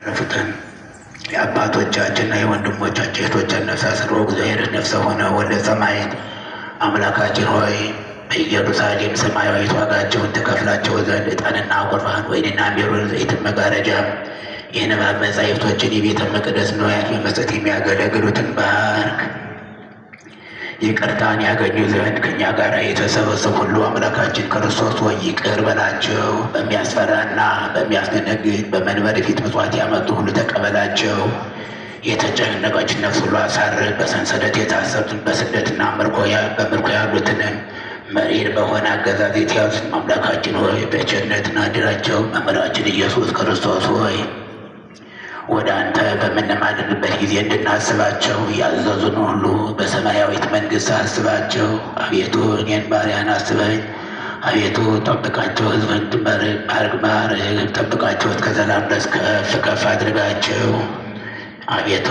ረፍተን የአባቶቻችንና የወንድሞቻችን እህቶቻችን ነፍስ አስሮ እግዚአብሔር ነፍሰ ሆነ ወልደ ሰማያት አምላካችን ሆይ በኢየሩሳሌም ሰማያዊት ዋጋቸውን ትከፍላቸው ዘንድ ዕጣንና ቁርባን ወይንና ሜሮን ዘይትን መጋረጃ የንባብ መጻሕፍቶችን የቤተ መቅደስ ንዋያት በመስጠት የሚያገለግሉትን ባርክ። ይቅርታን ያገኙ ዘንድ ከእኛ ጋር የተሰበሰቡ ሁሉ አምላካችን ክርስቶስ ሆይ ይቅር በላቸው። በሚያስፈራና በሚያስደነግጥ በመንበር ፊት ምጽዋት ያመጡ ሁሉ ተቀበላቸው። የተጨነቀች ነፍስ ሁሉ አሳርፍ። በሰንሰለት የታሰሩትን በስደትና በምርኮ ያሉትንም መሪር በሆነ አገዛዝ የተያዙትን አምላካችን ሆይ በቸርነትና አድራቸው። መምህራችን ኢየሱስ ክርስቶስ ሆይ ወደ አንተ በምንማልድበት ጊዜ እንድናስባቸው ያዘዙን ሁሉ በሰማያዊት መንግሥት አስባቸው። አቤቱ እኔን ባሪያን አስበኝ። አቤቱ ጠብቃቸው፣ ሕዝብን ጠብቃቸው፣ እስከ ዘላለም ድረስ ከፍ ከፍ አድርጋቸው። አቤቱ